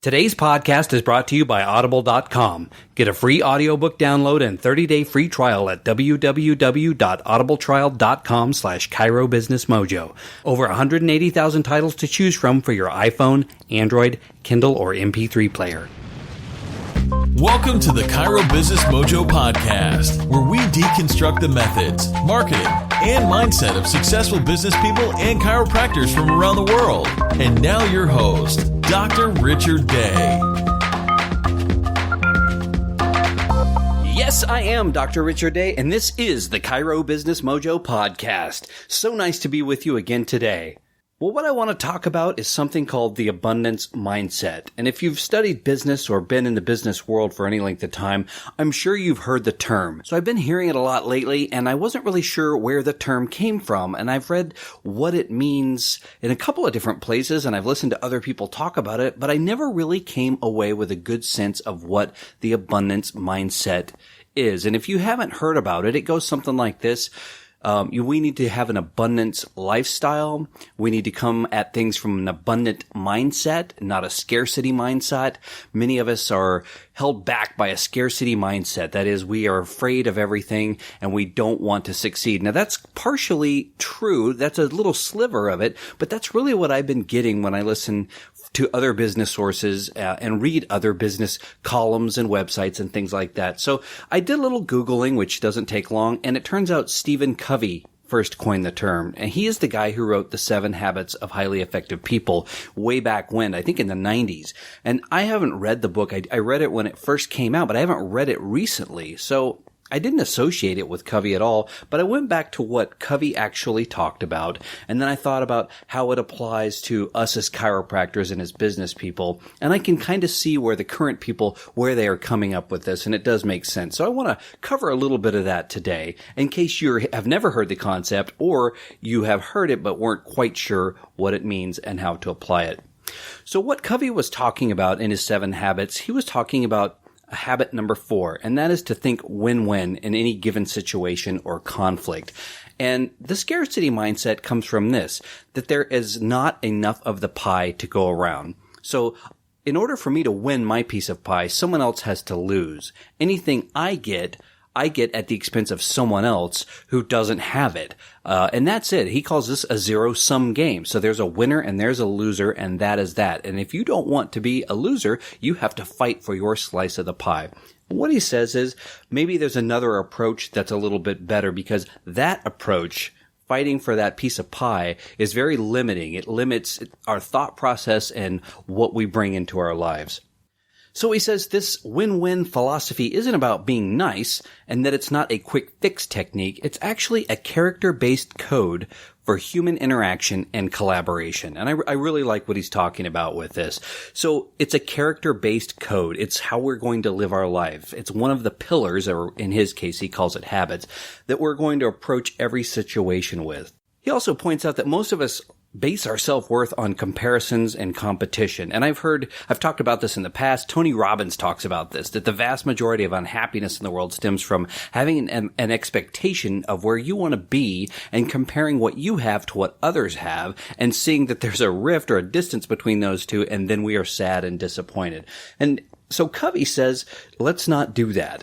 Today's podcast is brought to you by Audible.com. Get a free audiobook download and 30-day free trial at www.audibletrial.com/ChiroBusinessMojo. Over 180,000 titles to choose from for your iPhone, Android, Kindle, or MP3 player. Welcome to the Chiro Business Mojo podcast, where we deconstruct the methods, marketing, and mindset of successful business people and chiropractors from around the world. And now your host, Dr. Richard Day. Yes, I am Dr. Richard Day, and this is the Chiro Business Mojo podcast. So nice to be with you again today. Well, what I want to talk about is something called the abundance mindset. And if you've studied business or been in the business world for any length of time, I'm sure you've heard the term. So I've been hearing it a lot lately, and I wasn't really sure where the term came from. And I've read what it means in a couple of different places, and I've listened to other people talk about it, but I never really came away with a good sense of what the abundance mindset is. And if you haven't heard about it, it goes something like this. We need to have an abundance lifestyle. We need to come at things from an abundant mindset, not a scarcity mindset. Many of us are held back by a scarcity mindset. That is, we are afraid of everything and we don't want to succeed. Now, that's partially true. That's a little sliver of it, but that's really what I've been getting when I listen to other business sources and read other business columns and websites and things like that. So I did a little Googling, which doesn't take long, and it turns out Stephen Covey first coined the term. And he is the guy who wrote The 7 Habits of Highly Effective People way back when, I think in the 90s. And I haven't read the book. I read it when it first came out, but I haven't read it recently. So I didn't associate it with Covey at all, but I went back to what Covey actually talked about, and then I thought about how it applies to us as chiropractors and as business people, and I can kind of see where the current people, where they are coming up with this, and it does make sense. So I want to cover a little bit of that today, in case you have never heard the concept, or you have heard it but weren't quite sure what it means and how to apply it. So what Covey was talking about in his 7 habits, he was talking about habit number 4, and that is to think win-win in any given situation or conflict. And the scarcity mindset comes from this, that there is not enough of the pie to go around. So in order for me to win my piece of pie, someone else has to lose. Anything I get at the expense of someone else who doesn't have it. And that's it. He calls this a zero-sum game. So there's a winner and there's a loser, and that is that. And if you don't want to be a loser, you have to fight for your slice of the pie. What he says is maybe there's another approach that's a little bit better, because that approach, fighting for that piece of pie, is very limiting. It limits our thought process and what we bring into our lives. So he says this win-win philosophy isn't about being nice, and that it's not a quick fix technique. It's actually a character-based code for human interaction and collaboration. And I really like what he's talking about with this. So it's a character-based code. It's how we're going to live our life. It's one of the pillars, or in his case, he calls it habits, that we're going to approach every situation with. He also points out that most of us base our self-worth on comparisons and competition. And I've talked about this in the past. Tony Robbins talks about this, that the vast majority of unhappiness in the world stems from having an expectation of where you want to be and comparing what you have to what others have, and seeing that there's a rift or a distance between those two, and then we are sad and disappointed. And so Covey says, let's not do that.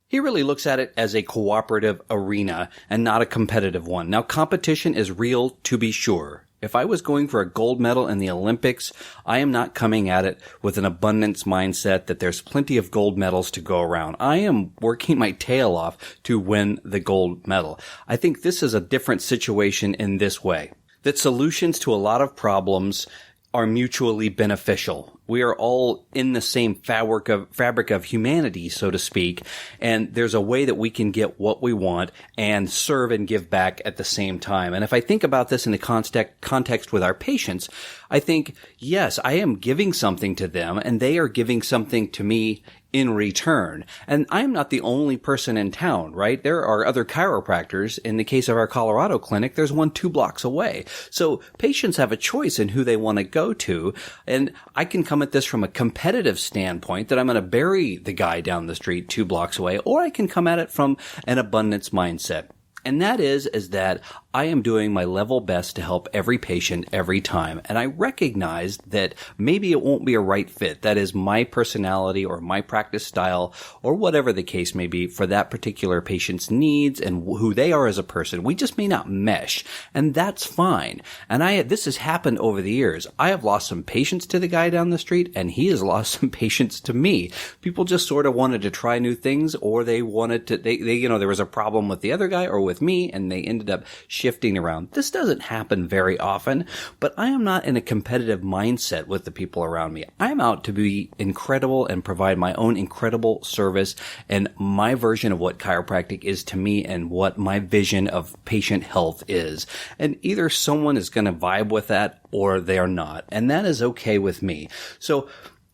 He really looks at it as a cooperative arena and not a competitive one. Now, competition is real, to be sure. If I was going for a gold medal in the Olympics, I am not coming at it with an abundance mindset that there's plenty of gold medals to go around. I am working my tail off to win the gold medal. I think this is a different situation in this way, that solutions to a lot of problems are mutually beneficial. We are all in the same fabric of humanity, so to speak, and there's a way that we can get what we want and serve and give back at the same time. And if I think about this in the context with our patients, I think, yes, I am giving something to them, and they are giving something to me in return. And I'm not the only person in town, right? There are other chiropractors. In the case of our Colorado clinic, there's one 2 blocks away. So patients have a choice in who they want to go to. And I can come at this from a competitive standpoint, that I'm going to bury the guy down the street 2 blocks away, or I can come at it from an abundance mindset. And that is that I am doing my level best to help every patient every time. And I recognize that maybe it won't be a right fit. That is my personality or my practice style or whatever the case may be for that particular patient's needs and who they are as a person. We just may not mesh. And that's fine. And this has happened over the years. I have lost some patients to the guy down the street and he has lost some patients to me. People just sort of wanted to try new things, or they wanted to, there was a problem with the other guy or with me, and they ended up shifting around. This doesn't happen very often, but I am not in a competitive mindset with the people around me. I'm out to be incredible and provide my own incredible service and my version of what chiropractic is to me and what my vision of patient health is. And either someone is going to vibe with that or they are not. And that is okay with me. So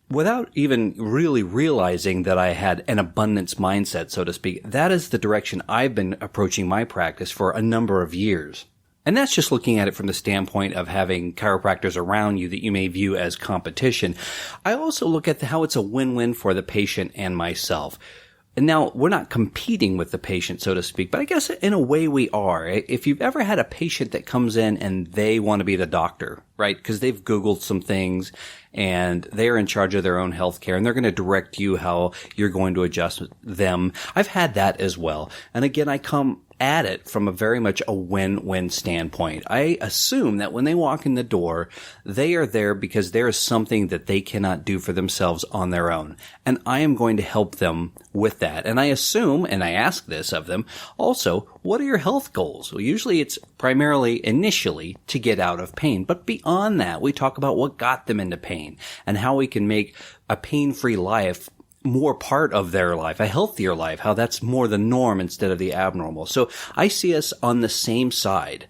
without even really realizing that I had an abundance mindset, so to speak, that is the direction I've been approaching my practice for a number of years. And that's just looking at it from the standpoint of having chiropractors around you that you may view as competition. I also look at how it's a win-win for the patient and myself. And now, we're not competing with the patient, so to speak, but I guess in a way we are. If you've ever had a patient that comes in and they want to be the doctor, right? Because they've Googled some things and they're in charge of their own healthcare and they're going to direct you how you're going to adjust them. I've had that as well. And again, I come at it from a very much a win-win standpoint. I assume that when they walk in the door, they are there because there is something that they cannot do for themselves on their own. And I am going to help them with that. And I assume, and I ask this of them, also, what are your health goals? Well, usually it's primarily initially to get out of pain. But beyond that, we talk about what got them into pain and how we can make a pain-free life more part of their life, a healthier life, how that's more the norm instead of the abnormal. So I see us on the same side.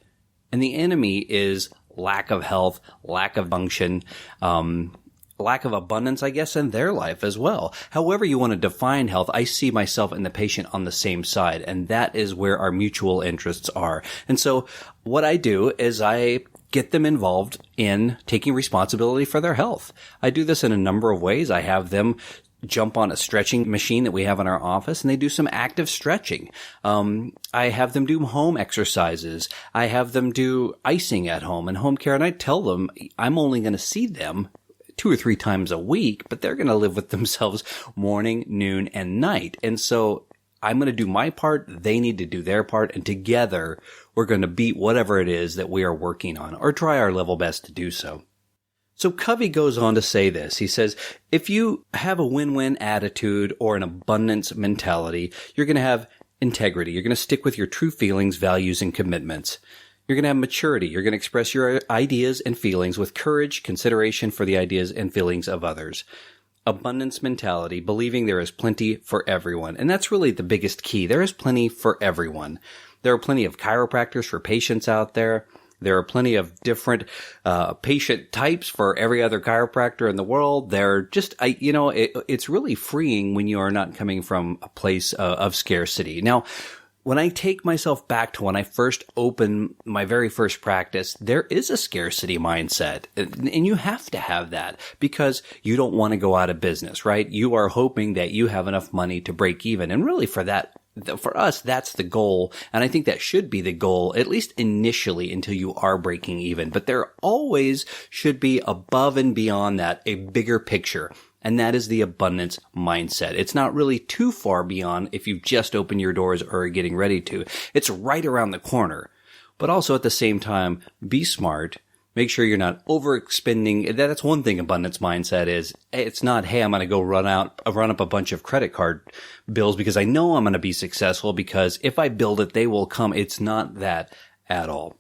And the enemy is lack of health, lack of function, lack of abundance, I guess, in their life as well. However you want to define health, I see myself and the patient on the same side. And that is where our mutual interests are. And so what I do is I get them involved in taking responsibility for their health. I do this in a number of ways. I have them jump on a stretching machine that we have in our office and they do some active stretching. I have them do home exercises. I have them do icing at home and home care. And I tell them I'm only going to see them 2 or 3 times a week, but they're going to live with themselves morning, noon, and night. And so I'm going to do my part. They need to do their part. And together we're going to beat whatever it is that we are working on or try our level best to do so. So Covey goes on to say this. He says, if you have a win-win attitude or an abundance mentality, you're going to have integrity. You're going to stick with your true feelings, values, and commitments. You're going to have maturity. You're going to express your ideas and feelings with courage, consideration for the ideas and feelings of others. Abundance mentality, believing there is plenty for everyone. And that's really the biggest key. There is plenty for everyone. There are plenty of chiropractors for patients out there. There are plenty of different patient types for every other chiropractor in the world. They're just, it's really freeing when you are not coming from a place of scarcity. Now, when I take myself back to when I first opened my very first practice, there is a scarcity mindset. And you have to have that because you don't want to go out of business, right? You are hoping that you have enough money to break even. And really for us, that's the goal. And I think that should be the goal, at least initially, until you are breaking even. But there always should be above and beyond that a bigger picture. And that is the abundance mindset. It's not really too far beyond if you've just opened your doors or are getting ready to. It's right around the corner. But also at the same time, be smart. Make sure you're not overexpending. That's one thing abundance mindset is. It's not, hey, I'm going to go run up a bunch of credit card bills because I know I'm going to be successful because if I build it, they will come. It's not that at all.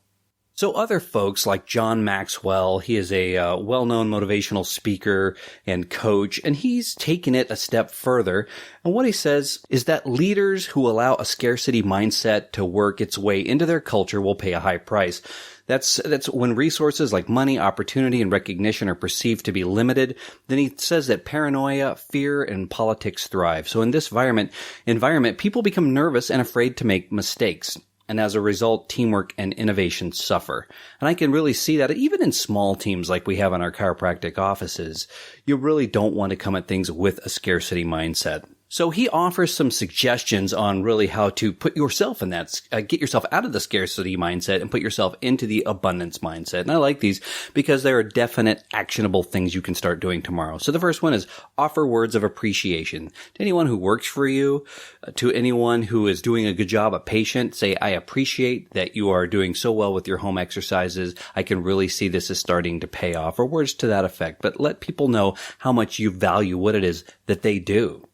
So other folks like John Maxwell, he is a well-known motivational speaker and coach, and he's taken it a step further. And what he says is that leaders who allow a scarcity mindset to work its way into their culture will pay a high price. That's when resources like money, opportunity, and recognition are perceived to be limited. Then he says that paranoia, fear, and politics thrive. So in this environment, people become nervous and afraid to make mistakes. And as a result, teamwork and innovation suffer. And I can really see that even in small teams like we have in our chiropractic offices, you really don't want to come at things with a scarcity mindset. So he offers some suggestions on really how to put yourself in that, get yourself out of the scarcity mindset and put yourself into the abundance mindset. And I like these because there are definite actionable things you can start doing tomorrow. So the first one is offer words of appreciation to anyone who works for you, to anyone who is doing a good job, a patient. Say, I appreciate that you are doing so well with your home exercises. I can really see this is starting to pay off, or words to that effect. But let people know how much you value what it is that they do.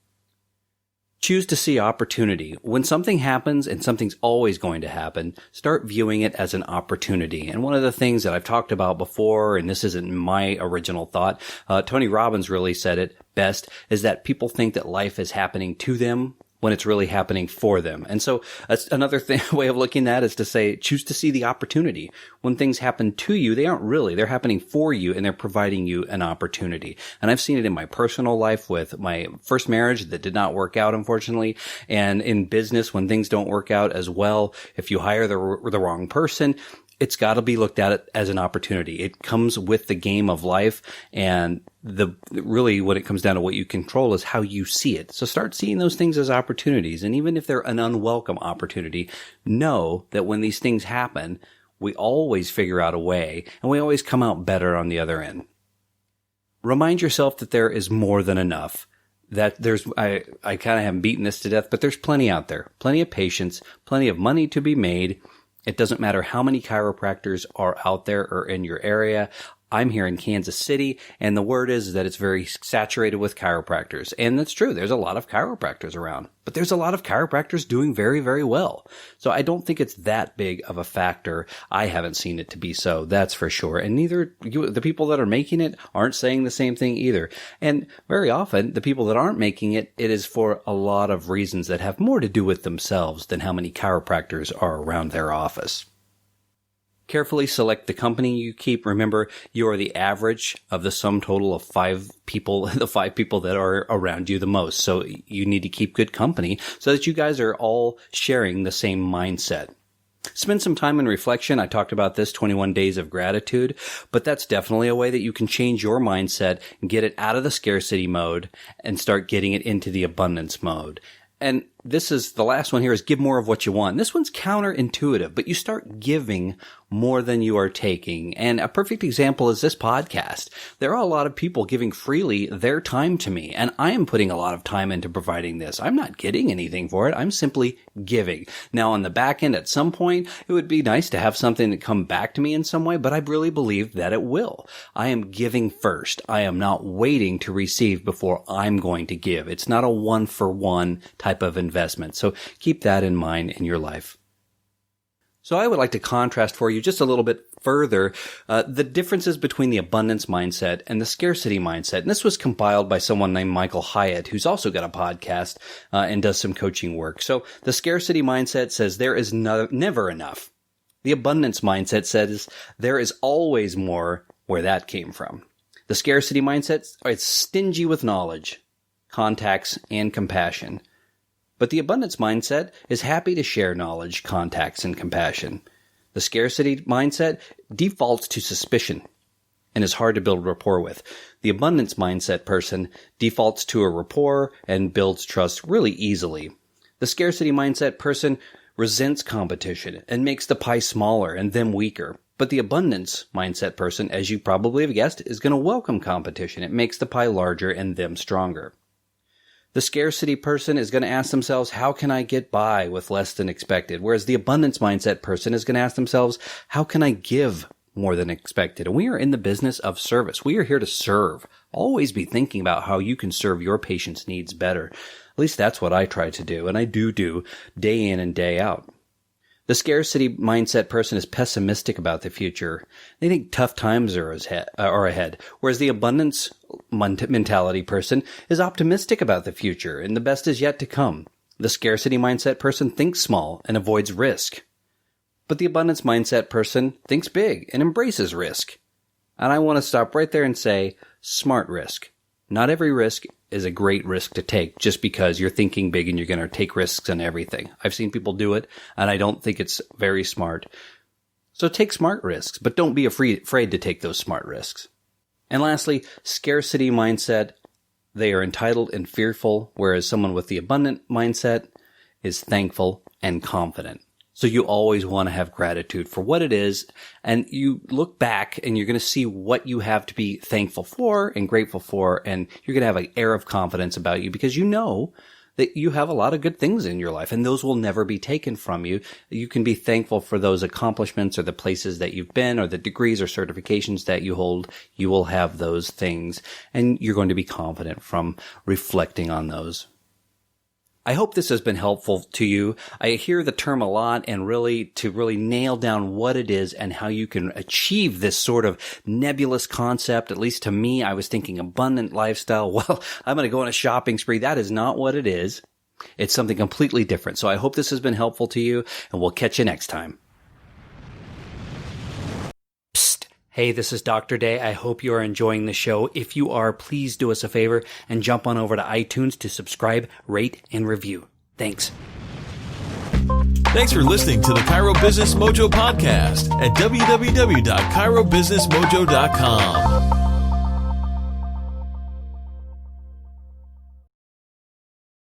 Choose to see opportunity. When something happens, and something's always going to happen, start viewing it as an opportunity. And one of the things that I've talked about before, and this isn't my original thought, Tony Robbins really said it best, is that people think that life is happening to them when it's really happening for them. And so that's another way of looking at it is to say, choose to see the opportunity. When things happen to you, they aren't really. They're happening for you, and they're providing you an opportunity. And I've seen it in my personal life with my first marriage that did not work out, unfortunately. And in business, when things don't work out as well, if you hire the wrong person, it's got to be looked at as an opportunity. It comes with the game of life, and really when it comes down to what you control is how you see it. So start seeing those things as opportunities. And even if they're an unwelcome opportunity, know that when these things happen, we always figure out a way, and we always come out better on the other end. Remind yourself that there is more than enough. That I kind of haven't beaten this to death, but there's plenty out there. Plenty of patience, plenty of money to be made. It doesn't matter how many chiropractors are out there or in your area. I'm here in Kansas City, and the word is that it's very saturated with chiropractors. And that's true. There's a lot of chiropractors around, but there's a lot of chiropractors doing very, very well. So I don't think it's that big of a factor. I haven't seen it to be so, that's for sure. And neither the people that are making it aren't saying the same thing either. And very often, the people that aren't making it, it is for a lot of reasons that have more to do with themselves than how many chiropractors are around their office. Carefully select the company you keep. Remember, you are the average of the sum total of 5 people, the 5 people that are around you the most. So you need to keep good company so that you guys are all sharing the same mindset. Spend some time in reflection. I talked about this 21 days of gratitude, but that's definitely a way that you can change your mindset and get it out of the scarcity mode and start getting it into the abundance mode. And this is the last one here is give more of what you want. This one's counterintuitive, but you start giving more than you are taking. And a perfect example is this podcast. There are a lot of people giving freely their time to me, and I am putting a lot of time into providing this. I'm not getting anything for it. I'm simply giving. Now, on the back end, at some point, it would be nice to have something that come back to me in some way, but I really believe that it will. I am giving first. I am not waiting to receive before I'm going to give. It's not a one-for-one type of investment. So keep that in mind in your life. So I would like to contrast for you just a little bit further the differences between the abundance mindset and the scarcity mindset. And this was compiled by someone named Michael Hyatt, who's also got a podcast and does some coaching work. So the scarcity mindset says there is never enough. The abundance mindset says there is always more, where that came from. The scarcity mindset, it's stingy with knowledge, contacts, and compassion. But the abundance mindset is happy to share knowledge, contacts, and compassion. The scarcity mindset defaults to suspicion and is hard to build rapport with. The abundance mindset person defaults to a rapport and builds trust really easily. The scarcity mindset person resents competition and makes the pie smaller and them weaker. But the abundance mindset person, as you probably have guessed, is going to welcome competition. It makes the pie larger and them stronger. The scarcity person is going to ask themselves, how can I get by with less than expected? Whereas the abundance mindset person is going to ask themselves, how can I give more than expected? And we are in the business of service. We are here to serve. Always be thinking about how you can serve your patients' needs better. At least that's what I try to do, and I do day in and day out. The scarcity mindset person is pessimistic about the future. They think tough times are ahead, whereas the abundance mentality person is optimistic about the future and the best is yet to come. The scarcity mindset person thinks small and avoids risk. But the abundance mindset person thinks big and embraces risk. And I want to stop right there and say, smart risk. Not every risk is a great risk to take just because you're thinking big and you're going to take risks on everything. I've seen people do it, and I don't think it's very smart. So take smart risks, but don't be afraid to take those smart risks. And lastly, scarcity mindset they are entitled and fearful, whereas someone with the abundant mindset is thankful and confident. So you always want to have gratitude for what it is, and you look back and you're going to see what you have to be thankful for and grateful for, and you're going to have an air of confidence about you because you know that you have a lot of good things in your life, and those will never be taken from you. You can be thankful for those accomplishments or the places that you've been or the degrees or certifications that you hold. You will have those things, and you're going to be confident from reflecting on those. I hope this has been helpful to you. I hear the term a lot, and to really nail down what it is and how you can achieve this sort of nebulous concept. At least to me, I was thinking abundant lifestyle. Well, I'm going to go on a shopping spree. That is not what it is. It's something completely different. So I hope this has been helpful to you, and we'll catch you next time. Hey, this is Dr. Day. I hope you are enjoying the show. If you are, please do us a favor and jump on over to iTunes to subscribe, rate, and review. Thanks. Thanks for listening to the Cairo Business Mojo podcast at www.cairobusinessmojo.com.